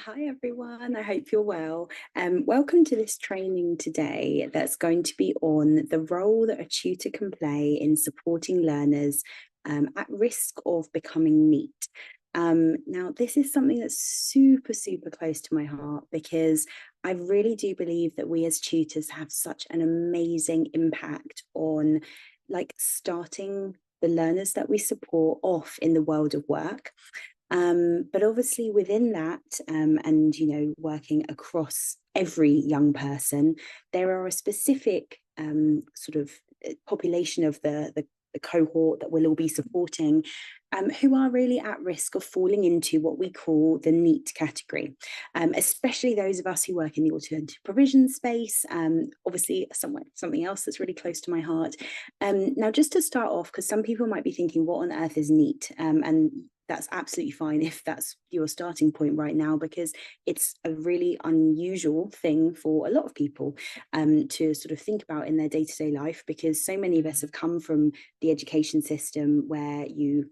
Hi everyone, I hope you're well. Welcome to this training today that's going to be on the role that a tutor can play in supporting learners at risk of becoming NEET. Now, this is something that's super close to my heart because I really do believe that we as tutors have such an amazing impact on starting the learners that we support off in the world of work. But obviously within that, and working across every young person, there are a specific population of the cohort that we'll all be supporting, who are really at risk of falling into what we call the NEET category, especially those of us who work in the alternative provision space. Obviously, something else that's really close to my heart. Now, just to start off, because some people might be thinking, what on earth is NEET? And that's absolutely fine if that's your starting point right now, because it's a really unusual thing for a lot of people to sort of think about in their day-to-day life, because so many of us have come from the education system where you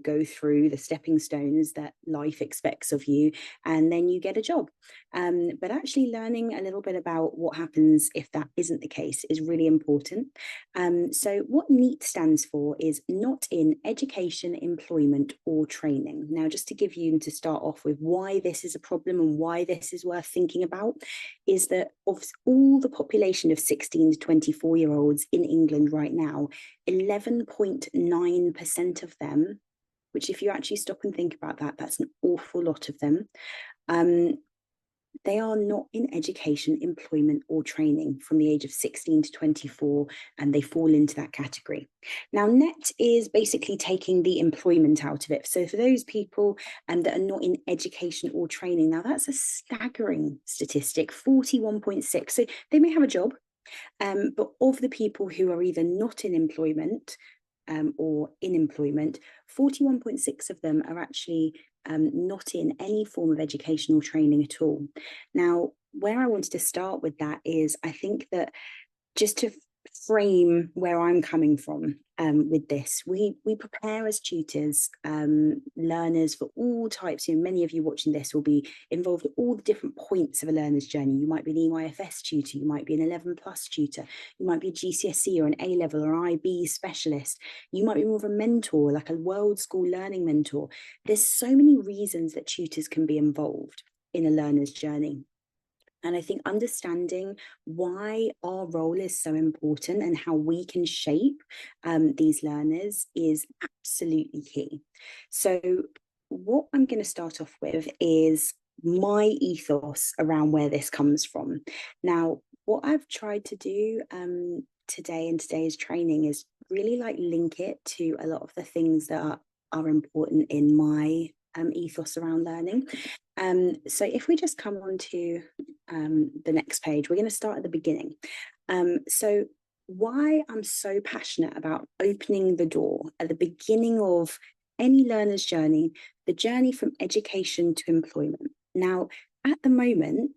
go through the stepping stones that life expects of you, and then you get a job. But actually learning a little bit about what happens if that isn't the case is really important. So what NEET stands for is not in education, employment, or training. Now, just to give you, and to start off with, why this is a problem and why this is worth thinking about, is that of all the population of 16 to 24-year-olds in England right now, 11.9% of them, which if you actually stop and think about that, that's an awful lot of them, they are not in education, employment, or training from the age of 16 to 24, and they fall into that category. Now, NET is basically taking the employment out of it. So for those people that are not in education or training, now that's a staggering statistic, 41.6. So they may have a job, but of the people who are either not in employment or in employment, 41.6 of them are actually not in any form of educational training at all. Now, where I wanted to start with that is, I think that just to frame where I'm coming from with this, we prepare as tutors learners for all types. Many of you watching this will be involved at all the different points of a learner's journey. You might be an EYFS tutor, you might be an 11+ tutor, you might be a GCSE or an A-level or IB specialist, you might be more of a mentor, like a world school learning mentor. There's so many reasons that tutors can be involved in a learner's journey. And I think understanding why our role is so important and how we can shape these learners is absolutely key. So what I'm going to start off with is my ethos around where this comes from. Now, what I've tried to do today in today's training is really link it to a lot of the things that are important in my ethos around learning. So if we just come on to the next page, we're going to start at the beginning. So why I'm so passionate about opening the door at the beginning of any learner's journey, the journey from education to employment. Now, at the moment,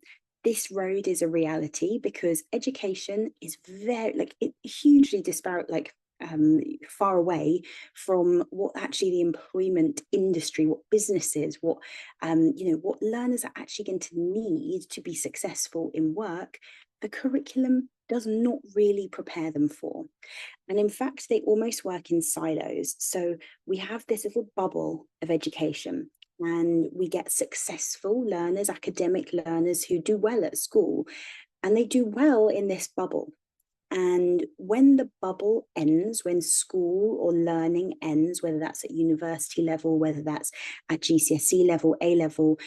this road is a reality because education is very, hugely disparate, far away from what actually the employment industry, what businesses, what learners are actually going to need to be successful in work. The curriculum does not really prepare them for. And in fact, they almost work in silos. So we have this little bubble of education, and we get successful learners, academic learners who do well at school, and they do well in this bubble. And when the bubble ends, when school or learning ends, whether that's at university level, whether that's at GCSE level, A level,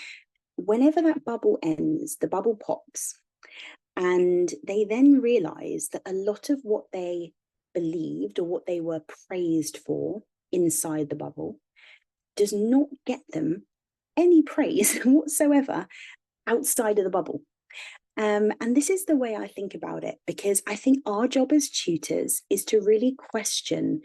whenever that bubble ends, the bubble pops. And they then realize that a lot of what they believed or what they were praised for inside the bubble does not get them any praise whatsoever outside of the bubble. And this is the way I think about it, because I think our job as tutors is to really question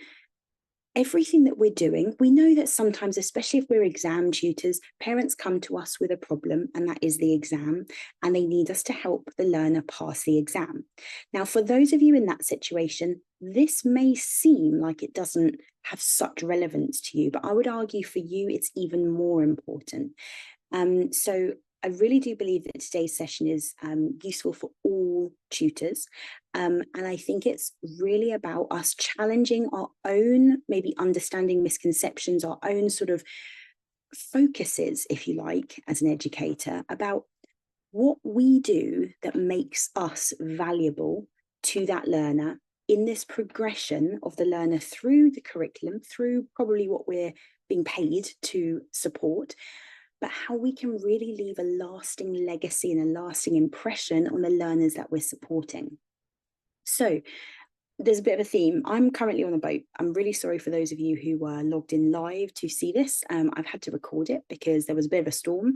everything that we're doing. We know that sometimes, especially if we're exam tutors, parents come to us with a problem, and that is the exam, and they need us to help the learner pass the exam. Now, for those of you in that situation, this may seem like it doesn't have such relevance to you, but I would argue for you, it's even more important. So I really do believe that today's session is useful for all tutors. And I think it's really about us challenging our own, maybe understanding misconceptions, our own sort of focuses, if you like, as an educator, about what we do that makes us valuable to that learner in this progression of the learner through the curriculum, through probably what we're being paid to support, but how we can really leave a lasting legacy and a lasting impression on the learners that we're supporting. So there's a bit of a theme. I'm currently on a boat. I'm really sorry for those of you who were logged in live to see this. I've had to record it because there was a bit of a storm.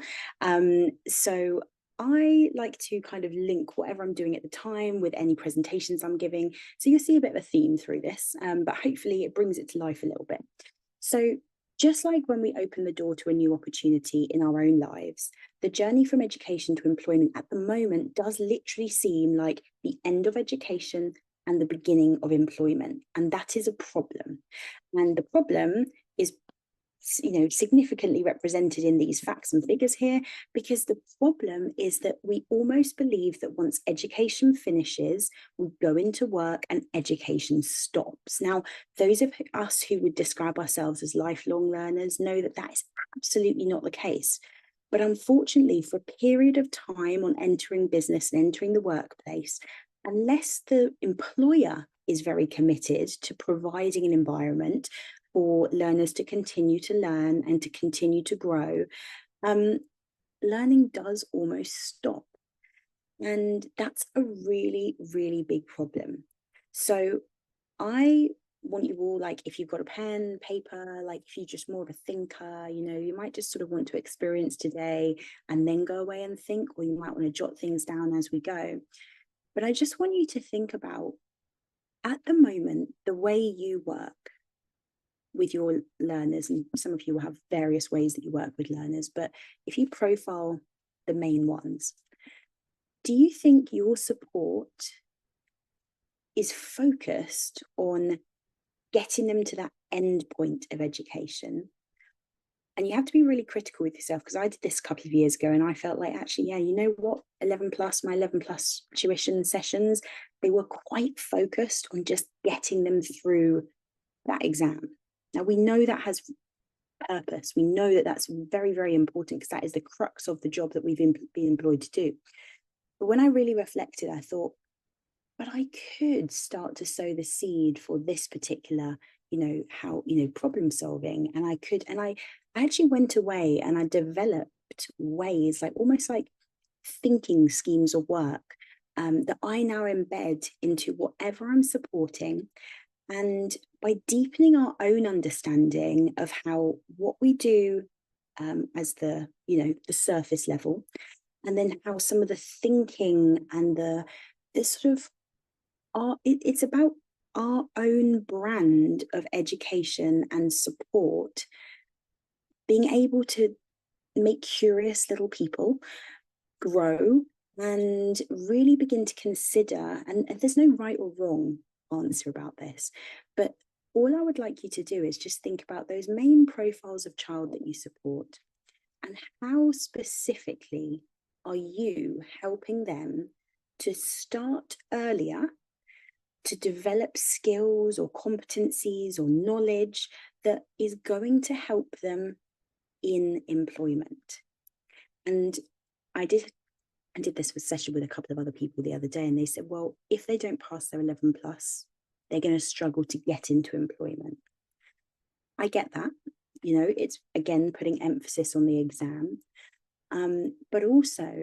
So I like to kind of link whatever I'm doing at the time with any presentations I'm giving. So you'll see a bit of a theme through this, but hopefully it brings it to life a little bit. So just like when we open the door to a new opportunity in our own lives, the journey from education to employment at the moment does literally seem like the end of education and the beginning of employment. And that is a problem. And the problem is, significantly represented in these facts and figures here, because the problem is that we almost believe that once education finishes, we go into work and education stops. Now, those of us who would describe ourselves as lifelong learners know that that is absolutely not the case. But unfortunately, for a period of time on entering business and entering the workplace, unless the employer is very committed to providing an environment for learners to continue to learn and to continue to grow, learning does almost stop. And that's a really, really big problem. So I want you all, like, if you've got a pen, paper, like if you're just more of a thinker, you might just sort of want to experience today and then go away and think, or you might want to jot things down as we go. But I just want you to think about, at the moment, the way you work with your learners, and some of you will have various ways that you work with learners, but if you profile the main ones, do you think your support is focused on getting them to that end point of education? And you have to be really critical with yourself, because I did this a couple of years ago and I felt like, actually, yeah, you know what, my 11 plus tuition sessions, they were quite focused on just getting them through that exam. Now, we know that has purpose. We know that that's very, very important, because that is the crux of the job that we've been employed to do. But when I really reflected, I thought, but I could start to sow the seed for this particular, problem solving. And I actually went away and I developed ways, like almost like thinking schemes of work, that I now embed into whatever I'm supporting. And by deepening our own understanding of how what we do, as the surface level, and then how some of the thinking and this sort of it's about our own brand of education and support, being able to make curious little people grow and really begin to consider, and there's no right or wrong answer about this, but all I would like you to do is just think about those main profiles of child that you support, and how specifically are you helping them to start earlier, to develop skills or competencies or knowledge that is going to help them in employment. And I did this session with a couple of other people the other day, and they said, well, if they don't pass their 11 plus, they're going to struggle to get into employment. I get that. It's, again, putting emphasis on the exam. But also,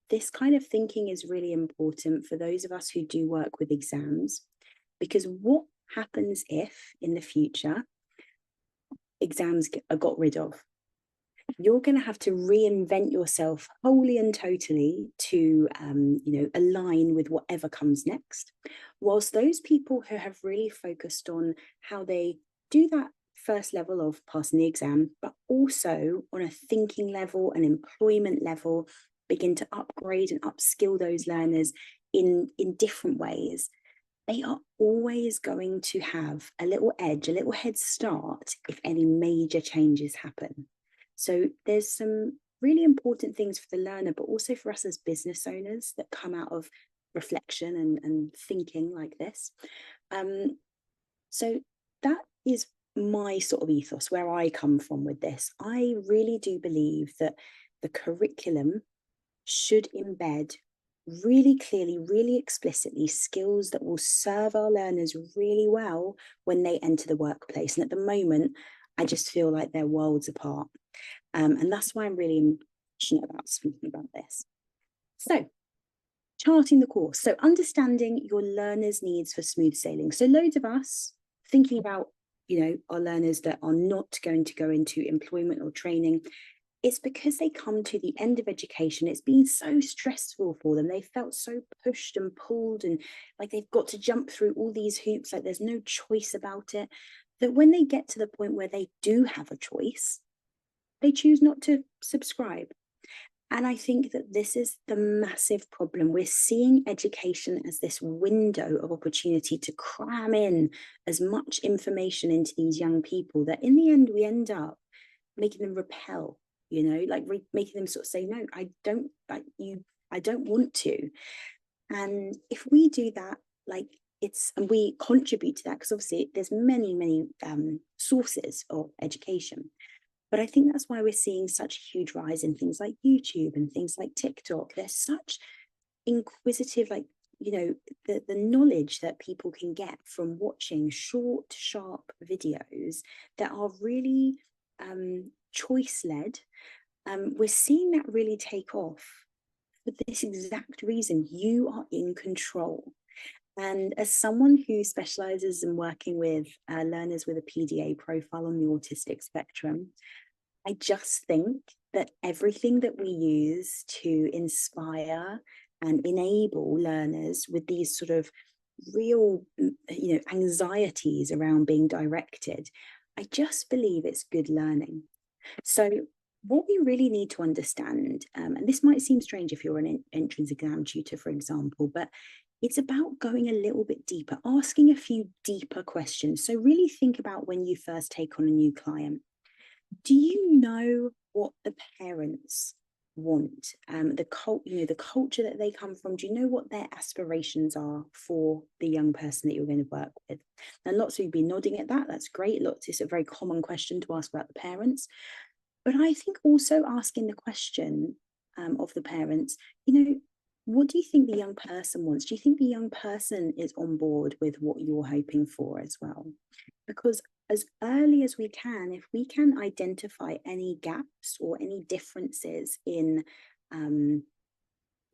this kind of thinking is really important for those of us who do work with exams, because what happens if, in the future, exams are got rid of? You're going to have to reinvent yourself wholly and totally to, align with whatever comes next. Whilst those people who have really focused on how they do that first level of passing the exam, but also on a thinking level, an employment level, begin to upgrade and upskill those learners in different ways, they are always going to have a little edge, a little head start if any major changes happen. So there's some really important things for the learner, but also for us as business owners that come out of reflection and thinking like this. So that is my sort of ethos, where I come from with this. I really do believe that the curriculum should embed really clearly, really explicitly skills that will serve our learners really well when they enter the workplace. And at the moment, I just feel like they're worlds apart. And that's why I'm really passionate about speaking about this. So, charting the course. So, understanding your learners' needs for smooth sailing. So, loads of us thinking about, our learners that are not going to go into employment or training. It's because they come to the end of education. It's been so stressful for them. They felt so pushed and pulled and like they've got to jump through all these hoops, like there's no choice about it, that when they get to the point where they do have a choice, they choose not to subscribe. And I think that this is the massive problem. We're seeing education as this window of opportunity to cram in as much information into these young people that in the end we end up making them repel, like making them sort of say, no, I don't like you, I don't want to. And if we do that, and we contribute to that, because obviously there's many sources of education. But I think that's why we're seeing such a huge rise in things like YouTube and things like TikTok. There's such inquisitive, the knowledge that people can get from watching short, sharp videos that are really choice-led. We're seeing that really take off for this exact reason. You are in control. And as someone who specializes in working with learners with a PDA profile on the autistic spectrum, I just think that everything that we use to inspire and enable learners with these sort of real, anxieties around being directed, I just believe it's good learning. So what we really need to understand, and this might seem strange if you're an entrance exam tutor, for example, but it's about going a little bit deeper, asking a few deeper questions. So really think about when you first take on a new client. Do you know what the parents want? The culture that they come from. Do you know what their aspirations are for the young person that you're going to work with? And lots of you be nodding at that. That's great. It's a very common question to ask about the parents. But I think also asking the question of the parents, what do you think the young person wants? Do you think the young person is on board with what you're hoping for as well? Because as early as we can, if we can identify any gaps or any differences in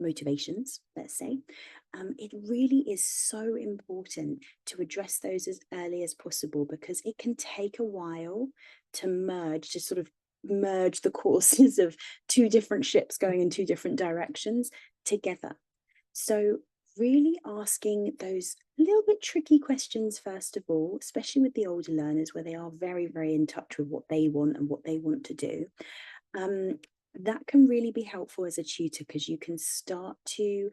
motivations, let's say, it really is so important to address those as early as possible, because it can take a while to sort of merge the courses of two different ships going in two different directions together. So really asking those little bit tricky questions, first of all, especially with the older learners where they are very, very in touch with what they want and what they want to do. That can really be helpful as a tutor, because you can start to,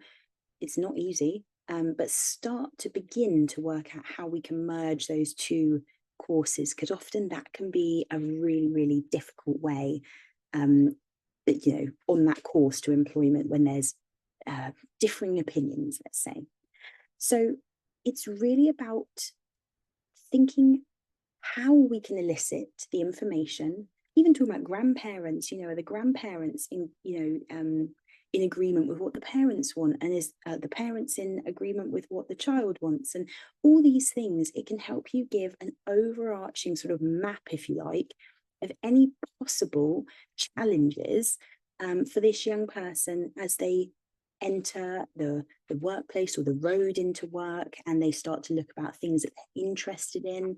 it's not easy, but start to begin to work out how we can merge those two courses, because often that can be a really, really difficult way, on that course to employment when there's differing opinions, let's say. So it's really about thinking how we can elicit the information, even talking about grandparents, are the grandparents in agreement with what the parents want, and is the parents in agreement with what the child wants, and all these things. It can help you give an overarching sort of map, if you like, of any possible challenges for this young person as they enter the workplace or the road into work, and they start to look about things that they're interested in.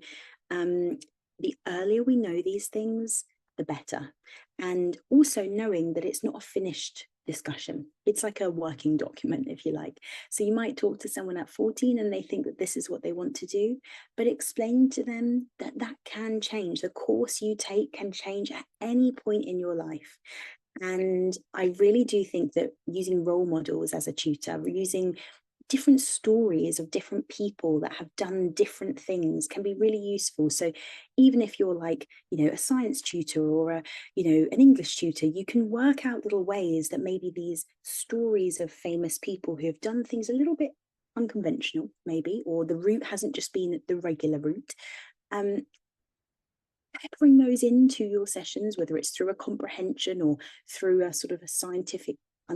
The earlier we know these things, the better. And also knowing that it's not a finished discussion. It's like a working document, if you like. So you might talk to someone at 14 and they think that this is what they want to do, but explain to them that that can change. The course you take can change at any point in your life. And I really do think that using role models as a tutor, using different stories of different people that have done different things can be really useful. So even if you're like, a science tutor or an English tutor, you can work out little ways that maybe these stories of famous people who have done things a little bit unconventional, maybe, or the route hasn't just been the regular route. Bring those into your sessions, whether it's through a comprehension or through a sort of a scientific a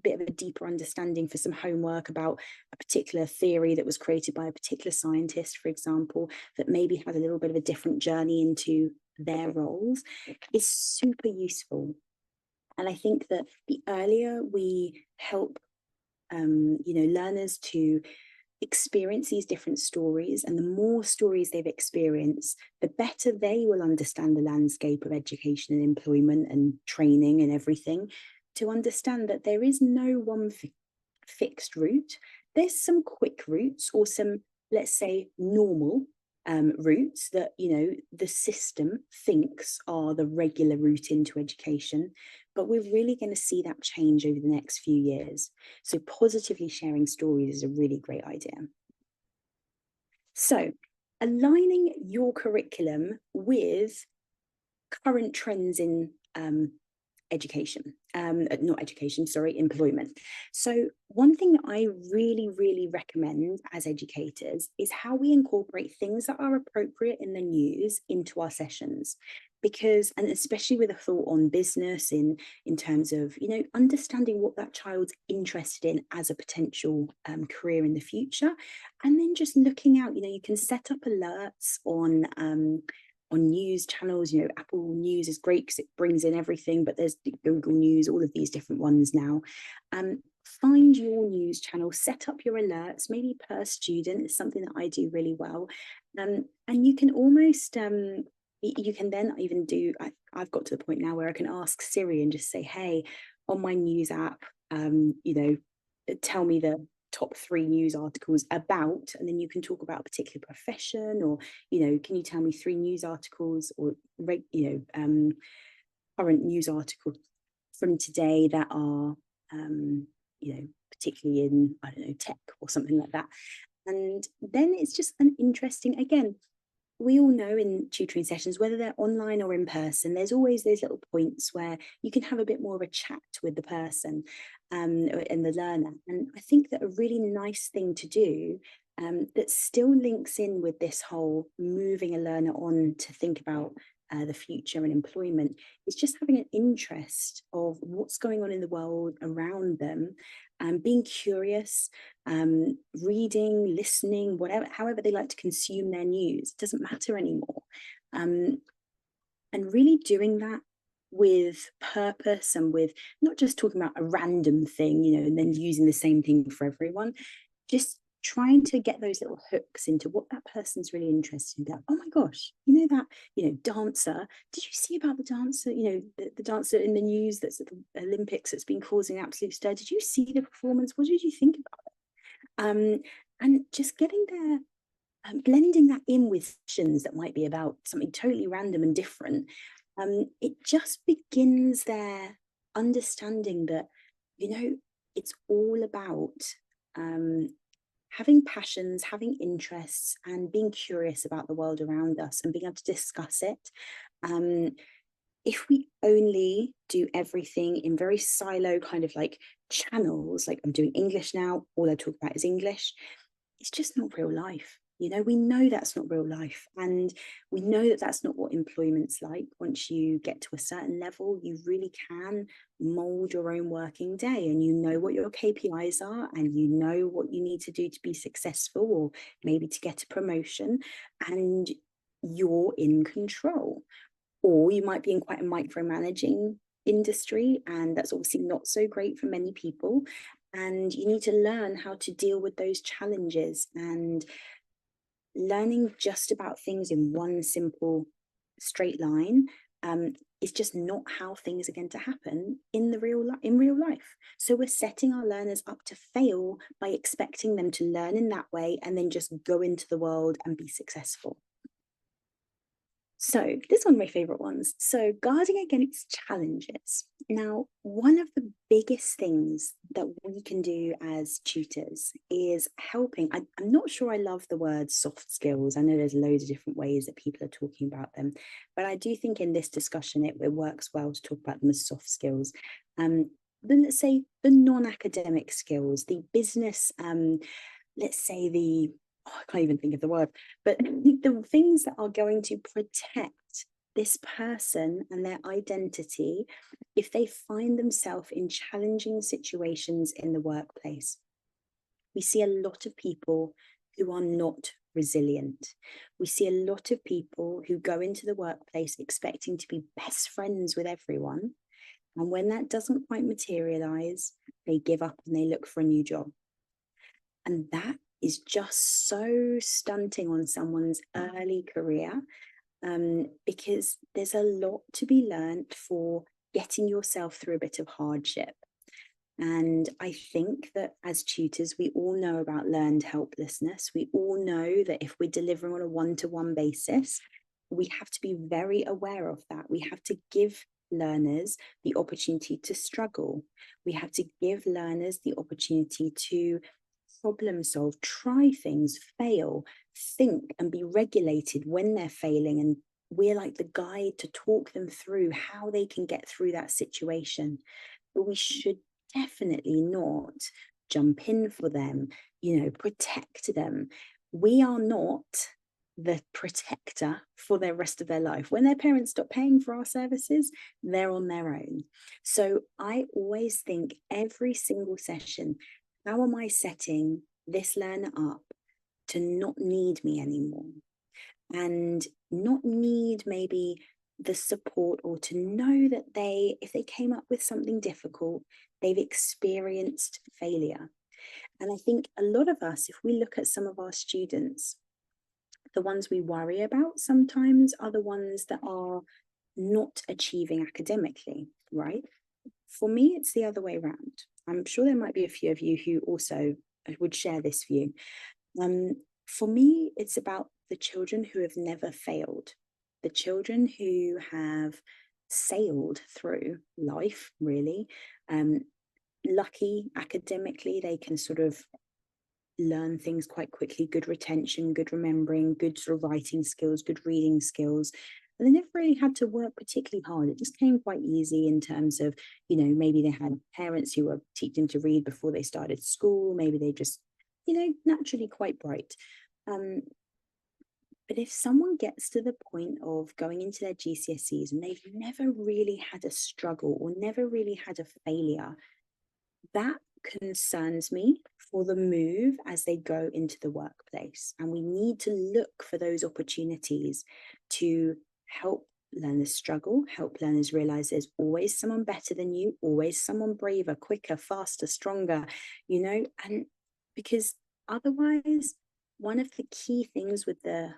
bit of a deeper understanding for some homework about a particular theory that was created by a particular scientist, for example, that maybe had a little bit of a different journey into their roles, is super useful. And I think that the earlier we help learners to experience these different stories, and the more stories they've experienced, the better they will understand the landscape of education and employment and training and everything, to understand that there is no one fixed route. There's some quick routes or some, let's say, normal routes that the system thinks are the regular route into education, but we're really going to see that change over the next few years. So positively sharing stories is a really great idea. So aligning your curriculum with current trends in employment. So one thing that I really, really recommend as educators is how we incorporate things that are appropriate in the news into our sessions. Because, and especially with a thought on business in terms of, understanding what that child's interested in as a potential career in the future. And then just looking out, you can set up alerts on news channels. Apple News is great because it brings in everything, but there's Google News, all of these different ones now. Find your news channel, set up your alerts, maybe per student. It's something that I do really well. And you can almost, you can then even do, I've got to the point now where I can ask Siri and just say, hey, on my news app, tell me the top 3 news articles about, and then you can talk about a particular profession, or can you tell me 3 news articles or current news articles from today that are particularly in, I don't know, tech or something like that. And then it's just an interesting, again, we all know in tutoring sessions, whether they're online or in person, there's always those little points where you can have a bit more of a chat with the person and the learner. And I think that a really nice thing to do that still links in with this whole moving a learner on to think about the future and employment is just having an interest of what's going on in the world around them, being curious, reading, listening, whatever, however they like to consume their news, it doesn't matter anymore. And really doing that with purpose and with not just talking about a random thing, and then using the same thing for everyone, just trying to get those little hooks into what that person's really interested in. That, oh my gosh, that, dancer, did you see about the dancer, the dancer in the news that's at the Olympics that's been causing absolute stir? Did you see the performance? What did you think about it? And just getting there, blending that in with sessions that might be about something totally random and different. It just begins their understanding that, it's all about having passions, having interests, and being curious about the world around us and being able to discuss it. If we only do everything in very silo kind of like channels, like I'm doing English now, all I talk about is English, it's just not real life. We know that's not real life. And we know that that's not what employment's like. Once you get to a certain level, you really can mold your own working day, and you know what your KPIs are, and you know what you need to do to be successful, or maybe to get a promotion, and you're in control. Or you might be in quite a micromanaging industry, and that's obviously not so great for many people. And you need to learn how to deal with those challenges, and learning just about things in one simple straight line is just not how things are going to happen in real life. So we're setting our learners up to fail by expecting them to learn in that way and then just go into the world and be successful. So this is one of my favorite ones. So guarding against challenges. Now, one of the biggest things that we can do as tutors is helping. I'm not sure I love the word soft skills. I know there's loads of different ways that people are talking about them, but I do think in this discussion it works well to talk about them as soft skills. Then let's say the non-academic skills, the business, let's say I can't even think of the word, but the things that are going to protect this person and their identity if they find themselves in challenging situations in the workplace. We see a lot of people who are not resilient. We see a lot of people who go into the workplace expecting to be best friends with everyone. And when that doesn't quite materialize, they give up and they look for a new job. And that is just so stunting on someone's early career, because there's a lot to be learned for getting yourself through a bit of hardship. And I think that as tutors, we all know about learned helplessness. We all know that if we're delivering on a one-to-one basis, we have to be very aware of that. We have to give learners the opportunity to struggle. We have to give learners the opportunity to problem solve, try things, fail, think and be regulated when they're failing. And we're like the guide to talk them through how they can get through that situation. But we should definitely not jump in for them, protect them. We are not the protector for the rest of their life. When their parents stop paying for our services, they're on their own. So I always think every single session, how am I setting this learner up to not need me anymore? And not need maybe the support, or to know that if they came up with something difficult, they've experienced failure. And I think a lot of us, if we look at some of our students, the ones we worry about sometimes are the ones that are not achieving academically, right? For me, it's the other way around. I'm sure there might be a few of you who also would share this view. For me, it's about the children who have never failed, the children who have sailed through life, really. Lucky academically, they can sort of learn things quite quickly, good retention, good remembering, good sort of writing skills, good reading skills. And they never really had to work particularly hard. It just came quite easy in terms of, maybe they had parents who were teaching to read before they started school. Maybe they just, naturally quite bright. But if someone gets to the point of going into their GCSEs and they've never really had a struggle or never really had a failure, that concerns me for the move as they go into the workplace. And we need to look for those opportunities to help learners struggle, help learners realize there's always someone better than you, always someone braver, quicker, faster, stronger, and because otherwise, one of the key things with the,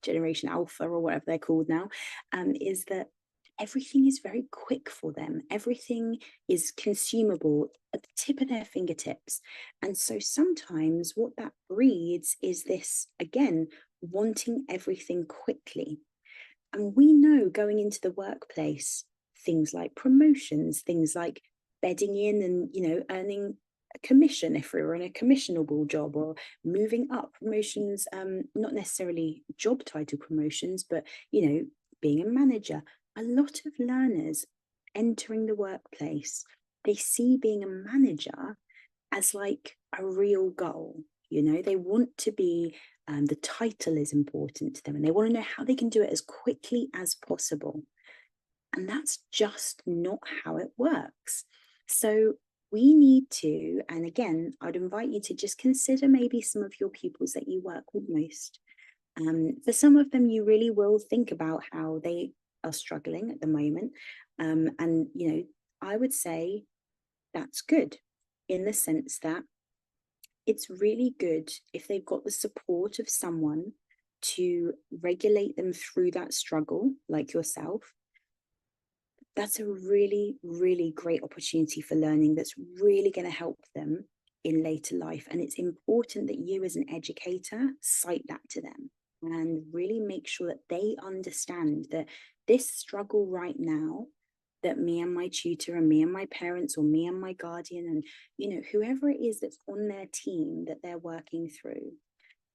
Generation Alpha or whatever they're called now, is that everything is very quick for them. Everything is consumable at the tip of their fingertips. And so sometimes what that breeds is this, again, wanting everything quickly. And we know going into the workplace, things like promotions, things like bedding in and, earning a commission if we were in a commissionable job, or moving up promotions, not necessarily job title promotions, but, being a manager. A lot of learners entering the workplace, they see being a manager as like a real goal. They want to be, the title is important to them, and they want to know how they can do it as quickly as possible. And that's just not how it works. So we need to, and again, I'd invite you to just consider maybe some of your pupils that you work with most. For some of them, you really will think about how they are struggling at the moment. And, I would say that's good in the sense that it's really good if they've got the support of someone to regulate them through that struggle, like yourself. That's a really, really great opportunity for learning that's really going to help them in later life. And it's important that you as an educator cite that to them. and really make sure that they understand that this struggle right now that me and my tutor and me and my parents or me and my guardian and, you know, whoever it is that's on their team that they're working through,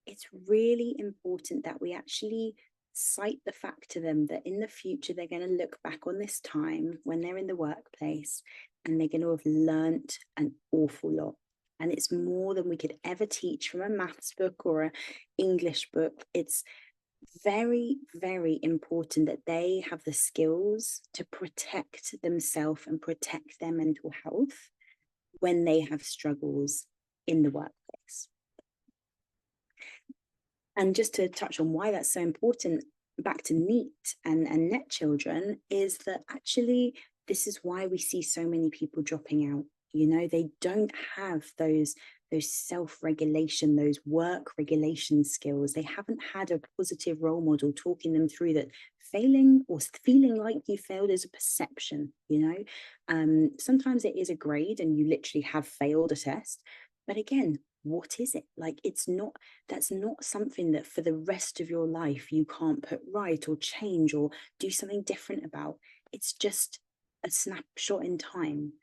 it's really important that we actually cite the fact to them that in the future they're going to look back on this time when they're in the workplace and they're going to have learnt an awful lot. And it's more than we could ever teach from a maths book or an English book. It's very, very important that they have the skills to protect themselves and protect their mental health when they have struggles in the workplace. And just to touch on why that's so important, back to NEET and NET children, is that actually this is why we see so many people dropping out. You know, they don't have those self-regulation, those work regulation skills. They haven't had a positive role model talking them through that failing or feeling like you failed is a perception, you know. Sometimes it is a grade and you literally have failed a test. But again, what is it? Like, that's not something that for the rest of your life you can't put right or change or do something different about. It's just a snapshot in time.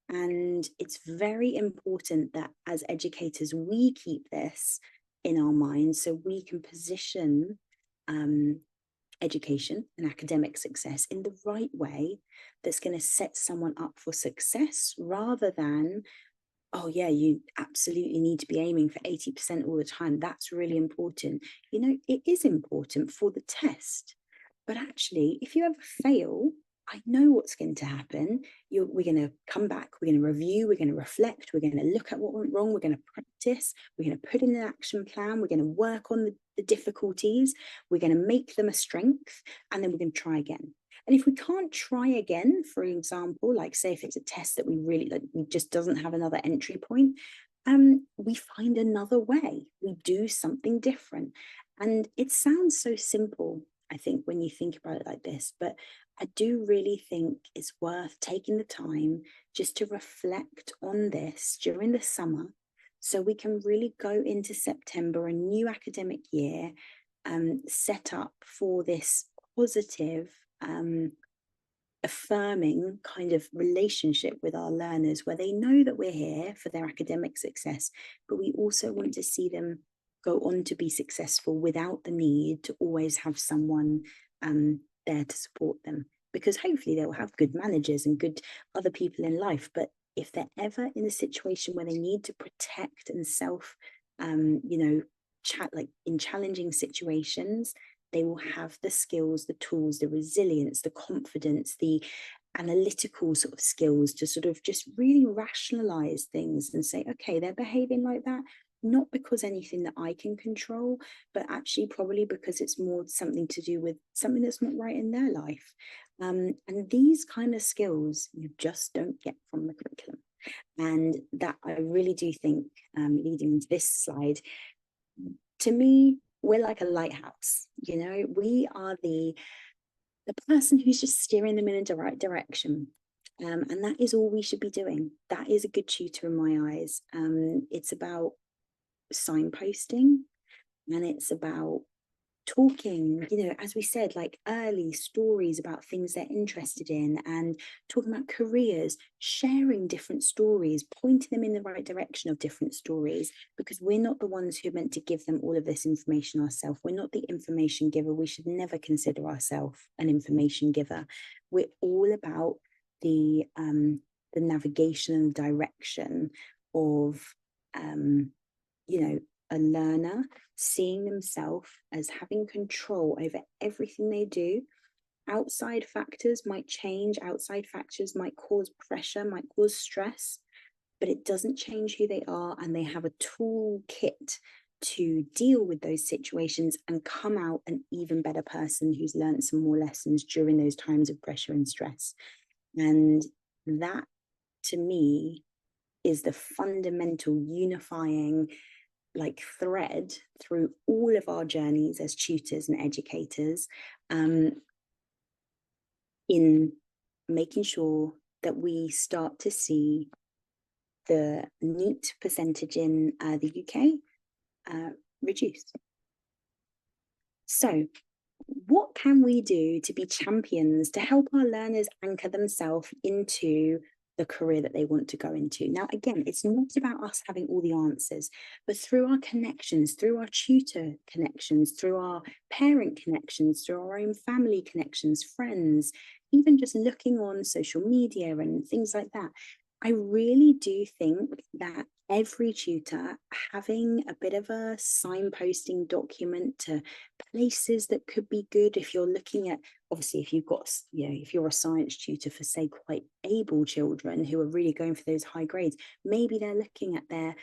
And it's very important that as educators, we keep this in our minds so we can position education and academic success in the right way that's going to set someone up for success rather than, oh yeah, you absolutely need to be aiming for 80% all the time. That's really important. You know, it is important for the test. But actually, if you ever fail, I know what's going to happen. We're going to come back, we're going to review, we're going to reflect, we're going to look at what went wrong, we're going to practice, we're going to put in an action plan, we're going to work on the difficulties, we're going to make them a strength, and then we're going to try again. And if we can't try again, for example, like say if it's a test that we really like, we just doesn't have another entry point, we find another way. We do something different. And it sounds so simple, I think, when you think about it like this, but I do really think it's worth taking the time just to reflect on this during the summer so we can really go into September, a new academic year, set up for this positive, affirming kind of relationship with our learners where they know that we're here for their academic success, but we also want to see them go on to be successful without the need to always have someone there to support them, because hopefully they'll have good managers and good other people in life. But if they're ever in a situation where they need to protect and self, you know, like in challenging situations, they will have the skills, the tools, the resilience, the confidence, the analytical sort of skills to sort of just really rationalize things and say, okay, they're behaving like that, not because anything that I can control, but actually probably because it's more something to do with something that's not right in their life. And these kind of skills you just don't get from the curriculum. And that I really do think, leading into this slide, to me, we're like a lighthouse. You know, we are the person who's just steering them in the right direction. And that is all we should be doing. That is a good tutor in my eyes. It's about signposting, and it's about talking, you know, as we said, like early stories about things they're interested in, and talking about careers, sharing different stories, pointing them in the right direction of different stories, because we're not the ones who are meant to give them all of this information ourselves. We're not the information giver. We should never consider ourselves an information giver. We're all about the navigation and direction of you know, a learner seeing themselves as having control over everything they do. Outside factors might change, outside factors might cause pressure, might cause stress, but it doesn't change who they are, and they have a toolkit to deal with those situations and come out an even better person who's learned some more lessons during those times of pressure and stress. And that, to me, is the fundamental unifying like thread through all of our journeys as tutors and educators, in making sure that we start to see the NEET percentage in the UK reduce. So what can we do to be champions to help our learners anchor themselves into the career that they want to go into? Now, again, it's not about us having all the answers, but through our connections, through our tutor connections, through our parent connections, through our own family connections, friends, even just looking on social media and things like that. I really do think that every tutor having a bit of a signposting document to places that could be good if you're looking at, obviously, if you've got, if you're a science tutor for, say, quite able children who are really going for those high grades, maybe they're looking at their,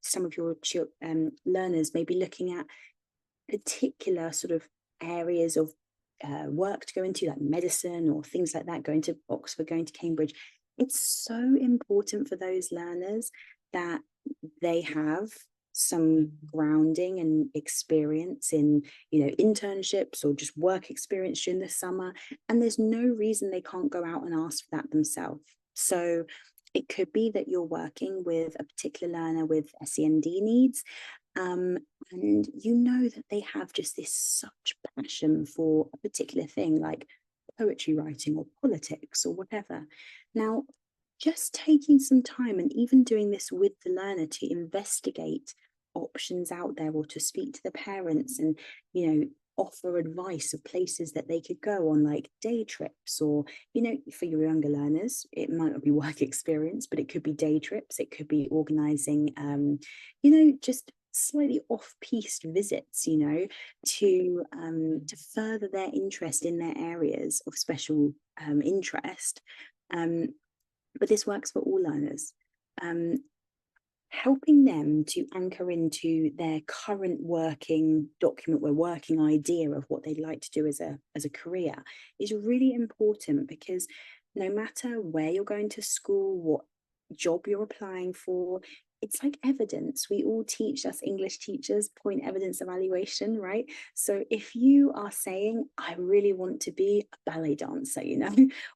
some of your learners may be looking at particular sort of areas of work to go into, like medicine or things like that, going to Oxford, going to Cambridge. It's so important for those learners that they have some grounding and experience in, internships or just work experience during the summer. And there's no reason they can't go out and ask for that themselves. So it could be that you're working with a particular learner with SEND needs, um, and you know that they have just this such passion for a particular thing, like poetry writing or politics or whatever. Now, just taking some time and even doing this with the learner to investigate options out there or to speak to the parents and, offer advice of places that they could go on, like day trips, or, for your younger learners, it might not be work experience, but it could be day trips. It could be organizing, just slightly off-piste visits, to further their interest in their areas of special interest. But this works for all learners. Helping them to anchor into their current working document, their working idea of what they'd like to do as a career is really important, because no matter where you're going to school, what job you're applying for, it's like evidence. We all teach, us English teachers, point evidence evaluation, right? So if you are saying, I really want to be a ballet dancer,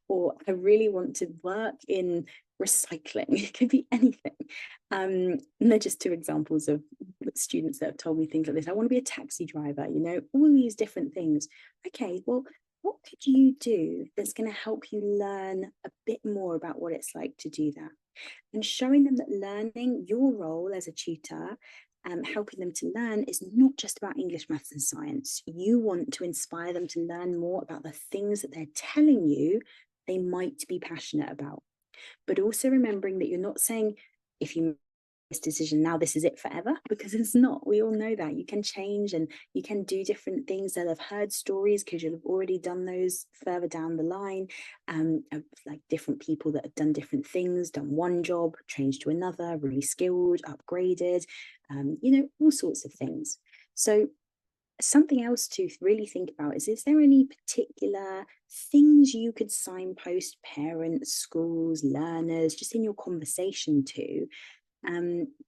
or I really want to work in recycling, it could be anything. And they're just two examples of students that have told me things like this. I want to be a taxi driver, all these different things. Okay, well, what could you do that's going to help you learn a bit more about what it's like to do that? And showing them that learning, your role as a tutor, helping them to learn, is not just about English, maths, and science. You want to inspire them to learn more about the things that they're telling you they might be passionate about. But also remembering that you're not saying, if you make this decision now, this is it forever, because it's not. We all know that you can change and you can do different things. That have heard stories, because you'll have already done those further down the line, of like different people that have done different things, done one job, changed to another, really skilled, upgraded, all sorts of things. So something else to really think about is there any particular things you could signpost parents, schools, learners, just in your conversation to,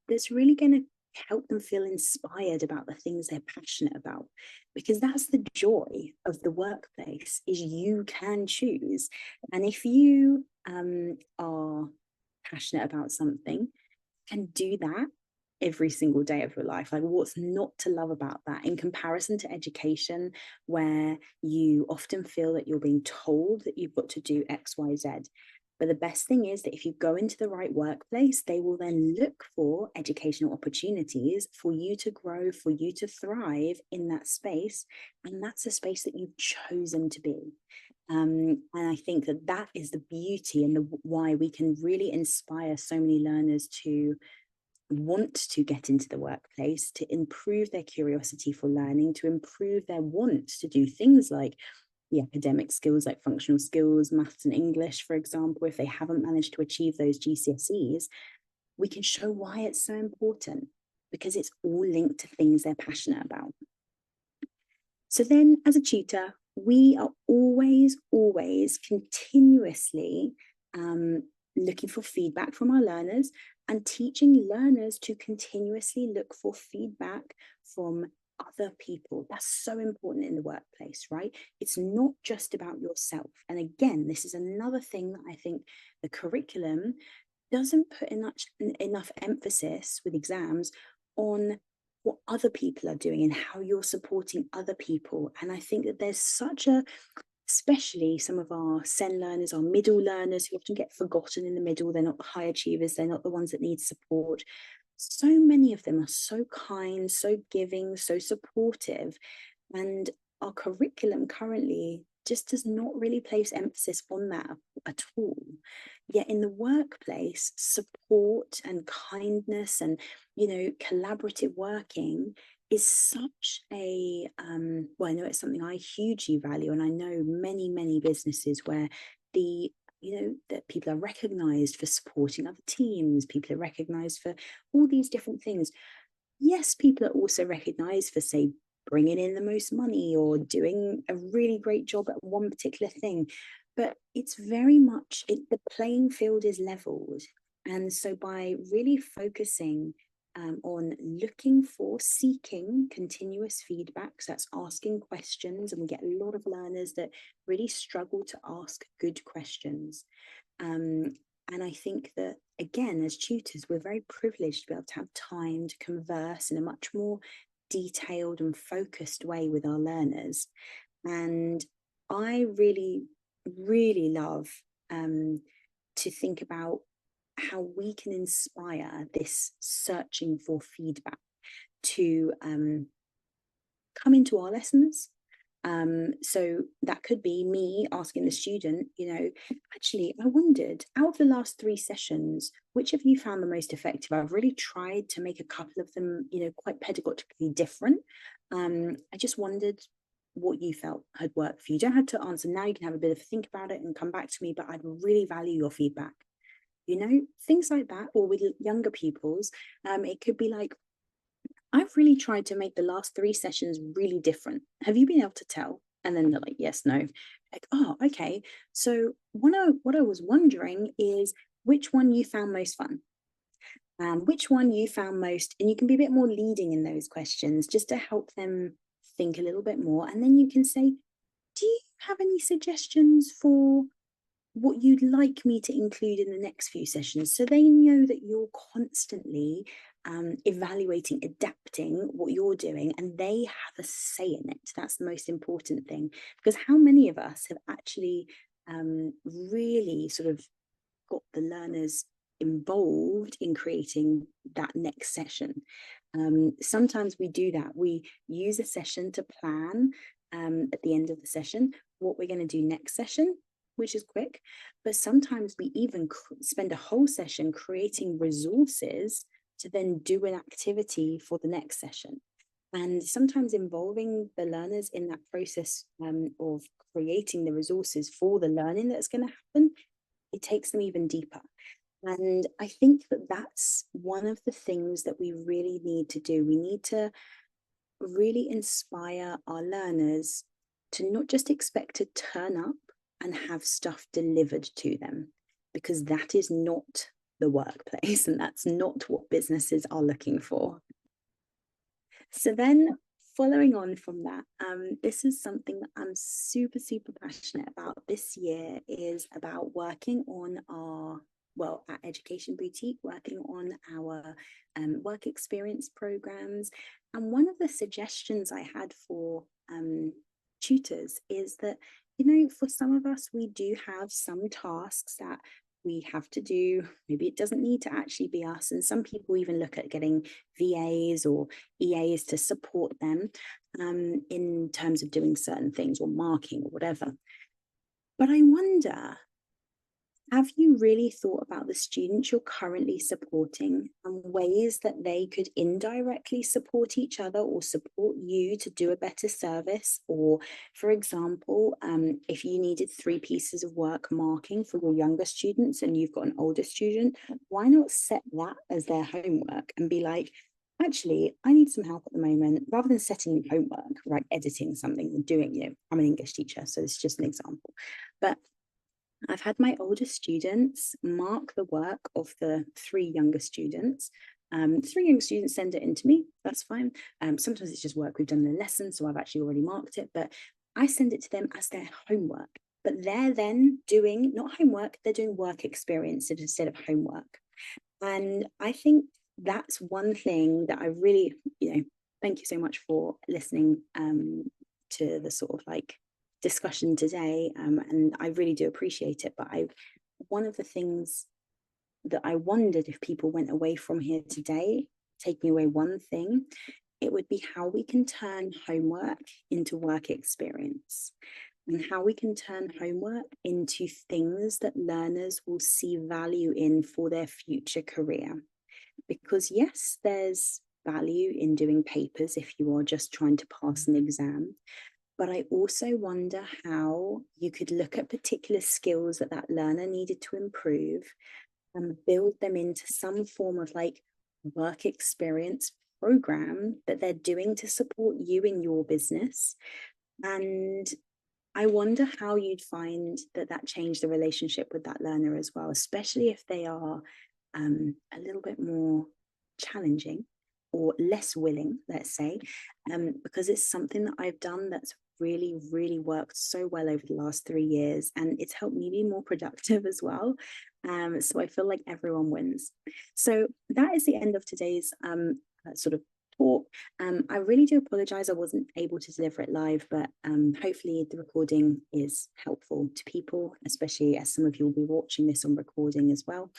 that's really going to help them feel inspired about the things they're passionate about? Because that's the joy of the workplace, is you can choose. And if you are passionate about something, can do that every single day of your life. Like, what's not to love about that, in comparison to education, where you often feel that you're being told that you've got to do X, Y, Z. But the best thing is that if you go into the right workplace, they will then look for educational opportunities for you to grow, for you to thrive in that space. And that's a space that you've chosen to be. And I think that that is the beauty and why we can really inspire so many learners to want to get into the workplace, to improve their curiosity for learning, to improve their want to do things like the academic skills, like functional skills, maths and English, for example. If they haven't managed to achieve those GCSEs, we can show why it's so important, because it's all linked to things they're passionate about. So then, as a tutor, we are always continuously looking for feedback from our learners, and teaching learners to continuously look for feedback from other people. That's so important in the workplace, right? It's not just about yourself. And again, this is another thing that I think the curriculum doesn't put enough emphasis with exams on what other people are doing and how you're supporting other people. And I think that there's such a, especially some of our SEN learners, our middle learners who often get forgotten in the middle. They're not the high achievers. They're not the ones that need support. So many of them are so kind, so giving, so supportive. And our curriculum currently just does not really place emphasis on that at all. Yet in the workplace, support and kindness and, collaborative working is such a, well, I know it's something I hugely value, and I know many businesses where that people are recognized for supporting other teams, people are recognized for all these different things. Yes, people are also recognized for, say, bringing in the most money or doing a really great job at one particular thing. But it's very much, the playing field is leveled. And so by really focusing on seeking continuous feedback, so that's asking questions, and we get a lot of learners that really struggle to ask good questions. And I think that, again, as tutors, we're very privileged to be able to have time to converse in a much more detailed and focused way with our learners. And I really love to think about how we can inspire this searching for feedback to come into our lessons. So that could be me asking the student, actually, I wondered, out of the last 3 sessions, which of you found the most effective? I've really tried to make a couple of them, quite pedagogically different. I just wondered what you felt had worked for you. You don't have to answer now. You can have a bit of a think about it and come back to me, but I'd really value your feedback. Things like that. Or with younger pupils, it could be like, I've really tried to make the last 3 sessions really different. Have you been able to tell? And then they're like, yes, no. Like, oh, okay. So what I was wondering is which one you found most fun. Which one you found most, and you can be a bit more leading in those questions just to help them think a little bit more. And then you can say, do you have any suggestions for what you'd like me to include in the next few sessions? So they know that you're constantly evaluating, adapting what you're doing, and they have a say in it. That's the most important thing, because how many of us have actually really sort of got the learners involved in creating that next session? Sometimes we do that. We use a session to plan at the end of the session what we're going to do next session, which is quick. But sometimes we even spend a whole session creating resources to then do an activity for the next session. And sometimes involving the learners in that process of creating the resources for the learning that's going to happen, it takes them even deeper. And I think that that's one of the things that we really need to do. We need to really inspire our learners to not just expect to turn up and have stuff delivered to them, because that is not the workplace and that's not what businesses are looking for. So then, following on from that, this is something that I'm super passionate about this year, is about working on at Education Boutique, working on our work experience programs. And one of the suggestions I had for tutors is that, for some of us, we do have some tasks that we have to do. Maybe it doesn't need to actually be us. And some people even look at getting VAs or EAs to support them in terms of doing certain things or marking or whatever. But I wonder, have you really thought about the students you're currently supporting and ways that they could indirectly support each other or support you to do a better service? Or, for example, if you needed 3 pieces of work marking for your younger students and you've got an older student, why not set that as their homework and be like, actually, I need some help at the moment, rather than setting homework, like editing something and doing, I'm an English teacher, so it's just an example. But I've had my older students mark the work of the 3 younger students. 3 younger students send it in to me. That's fine. Sometimes it's just work we've done in a lesson, so I've actually already marked it, but I send it to them as their homework. But they're then doing, not homework, they're doing work experience instead of homework. And I think that's one thing that I really, thank you so much for listening to the sort of like discussion today. And I really do appreciate it. But one of the things that I wondered if people went away from here today, taking away one thing, it would be how we can turn homework into work experience and how we can turn homework into things that learners will see value in for their future career. Because, yes, there's value in doing papers if you are just trying to pass an exam. But I also wonder how you could look at particular skills that that learner needed to improve and build them into some form of like work experience program that they're doing to support you in your business. And I wonder how you'd find that that changed the relationship with that learner as well, especially if they are a little bit more challenging or less willing, let's say, because it's something that I've done that's really, really worked so well over the last 3 years, and it's helped me be more productive as well. So I feel like everyone wins. So that is the end of today's sort of talk. I really do apologize I wasn't able to deliver it live, but hopefully the recording is helpful to people, especially as some of you will be watching this on recording as well.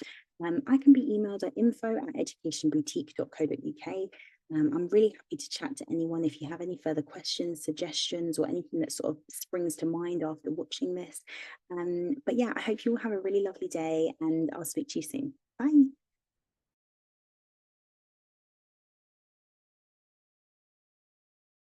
I can be emailed at info@educationboutique.co.uk. I'm really happy to chat to anyone if you have any further questions, suggestions, or anything that sort of springs to mind after watching this. But yeah, I hope you all have a really lovely day, and I'll speak to you soon.